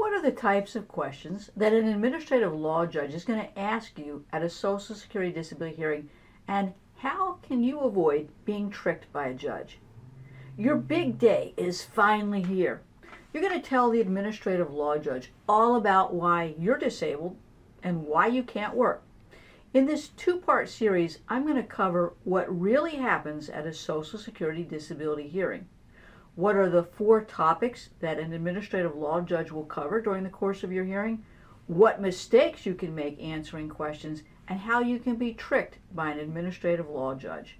What are the types of questions that an administrative law judge is going to ask you at a Social Security disability hearing, and how can you avoid being tricked by a judge? Your big day is finally here. You're going to tell the administrative law judge all about why you're disabled and why you can't work. In this two-part series, I'm going to cover what really happens at a Social Security disability hearing. What are the 4 topics that an administrative law judge will cover during the course of your hearing? What mistakes you can make answering questions, and how you can be tricked by an administrative law judge.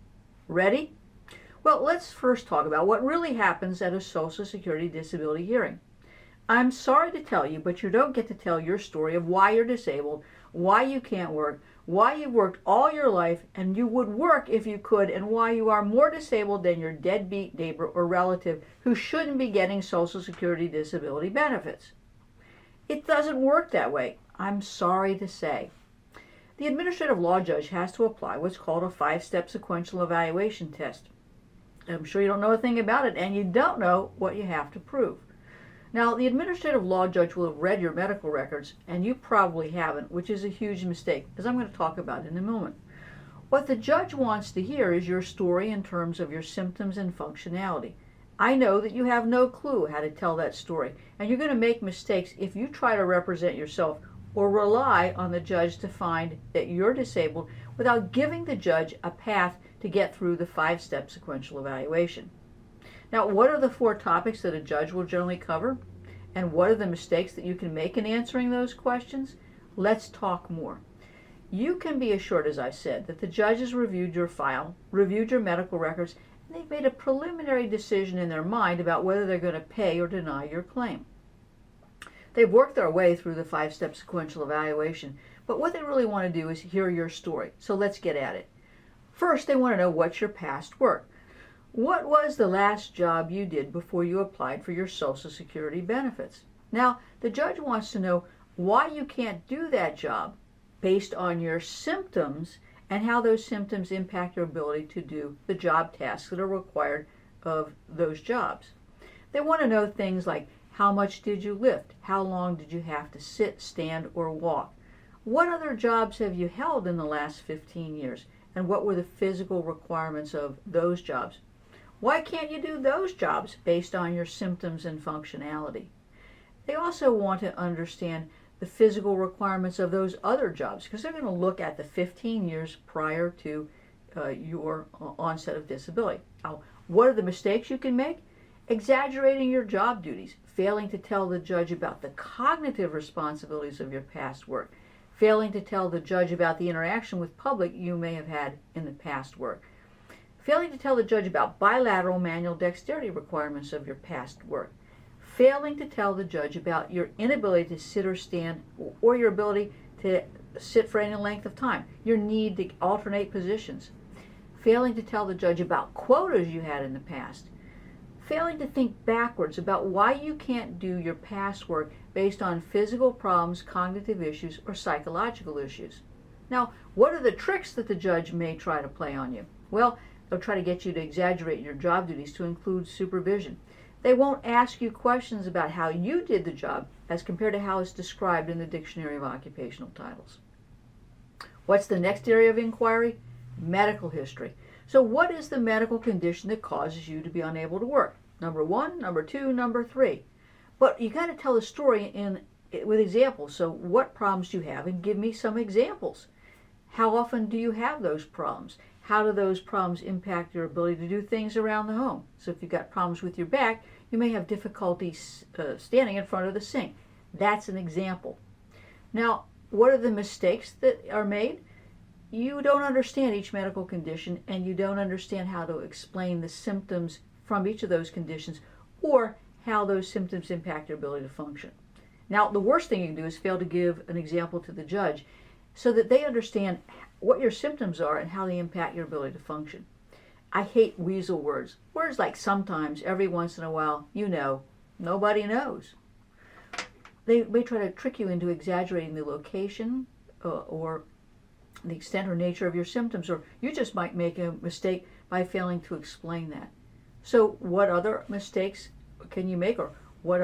Ready? Well, let's first talk about what really happens at a Social Security disability hearing. I'm sorry to tell you, but you don't get to tell your story of why you're disabled, why you can't work, why you've worked all your life and you would work if you could, and why you are more disabled than your deadbeat neighbor or relative who shouldn't be getting Social Security disability benefits. It doesn't work that way, I'm sorry to say. The administrative law judge has to apply what's called a 5-step sequential evaluation test. I'm sure you don't know a thing about it, and you don't know what you have to prove. Now, the administrative law judge will have read your medical records, and you probably haven't, which is a huge mistake, as I'm going to talk about in a moment. What the judge wants to hear is your story in terms of your symptoms and functionality. I know that you have no clue how to tell that story, and you're going to make mistakes if you try to represent yourself or rely on the judge to find that you're disabled without giving the judge a path to get through the 5-step sequential evaluation. Now, what are the 4 topics that a judge will generally cover? And what are the mistakes that you can make in answering those questions? Let's talk more. You can be assured, as I said, that the judge has reviewed your file, reviewed your medical records, and they've made a preliminary decision in their mind about whether they're going to pay or deny your claim. They've worked their way through the 5-step sequential evaluation, but what they really want to do is hear your story. So let's get at it. First, they want to know what's your past work. What was the last job you did before you applied for your Social Security benefits? Now, the judge wants to know why you can't do that job based on your symptoms and how those symptoms impact your ability to do the job tasks that are required of those jobs. They want to know things like how much did you lift? How long did you have to sit, stand, or walk? What other jobs have you held in the last 15 years? And what were the physical requirements of those jobs? Why can't you do those jobs based on your symptoms and functionality? They also want to understand the physical requirements of those other jobs, because they're going to look at the 15 years prior to your onset of disability. Now, what are the mistakes you can make? Exaggerating your job duties, failing to tell the judge about the cognitive responsibilities of your past work, failing to tell the judge about the interaction with public you may have had in the past work, failing to tell the judge about bilateral manual dexterity requirements of your past work, failing to tell the judge about your inability to sit or stand, or your ability to sit for any length of time, your need to alternate positions, failing to tell the judge about quotas you had in the past, failing to think backwards about why you can't do your past work based on physical problems, cognitive issues, or psychological issues. Now, what are the tricks that the judge may try to play on you? Well, they'll try to get you to exaggerate your job duties to include supervision. They won't ask you questions about how you did the job as compared to how it's described in the Dictionary of Occupational Titles. What's the next area of inquiry? Medical history. So what is the medical condition that causes you to be unable to work? Number 1, number 2, number 3. But you got to tell the story with examples. So what problems do you have? And give me some examples. How often do you have those problems? How do those problems impact your ability to do things around the home? So if you've got problems with your back, you may have difficulty standing in front of the sink. That's an example. Now, what are the mistakes that are made? You don't understand each medical condition, and you don't understand how to explain the symptoms from each of those conditions or how those symptoms impact your ability to function. Now, the worst thing you can do is fail to give an example to the judge so that they understand what your symptoms are and how they impact your ability to function. I hate weasel words. Words like sometimes, every once in a while, you know, nobody knows. They may try to trick you into exaggerating the location or the extent or nature of your symptoms, or you just might make a mistake by failing to explain that. So what other mistakes can you make, or what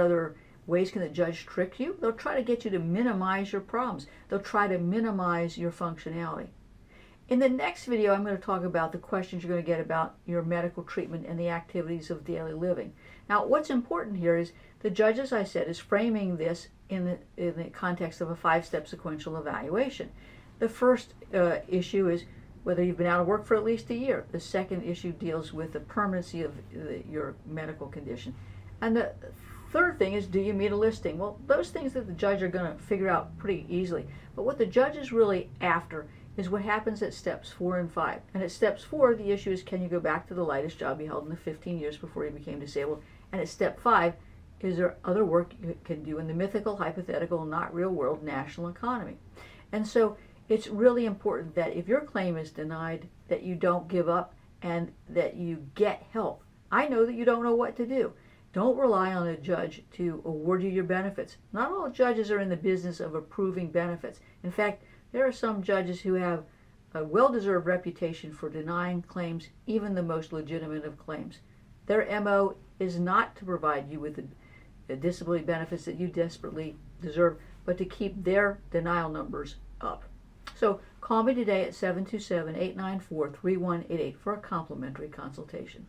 ways can the judge trick you? They'll try to get you to minimize your problems. They'll try to minimize your functionality. In the next video, I'm going to talk about the questions you're going to get about your medical treatment and the activities of daily living. Now, what's important here is the judge, as I said, is framing this in the context of a 5-step sequential evaluation. The first issue is whether you've been out of work for at least a year. The second issue deals with the permanency of your medical condition. And the third thing is, do you meet a listing? Well, those things that the judge are going to figure out pretty easily. But what the judge is really after is what happens at steps 4 and 5. And at steps 4, the issue is, can you go back to the lightest job you held in the 15 years before you became disabled? And at step 5, is there other work you can do in the mythical, hypothetical, not real world national economy? And so it's really important that if your claim is denied, that you don't give up and that you get help. I know that you don't know what to do. Don't rely on a judge to award you your benefits. Not all judges are in the business of approving benefits. In fact, there are some judges who have a well-deserved reputation for denying claims, even the most legitimate of claims. Their MO is not to provide you with the disability benefits that you desperately deserve, but to keep their denial numbers up. So call me today at 727-894-3188 for a complimentary consultation.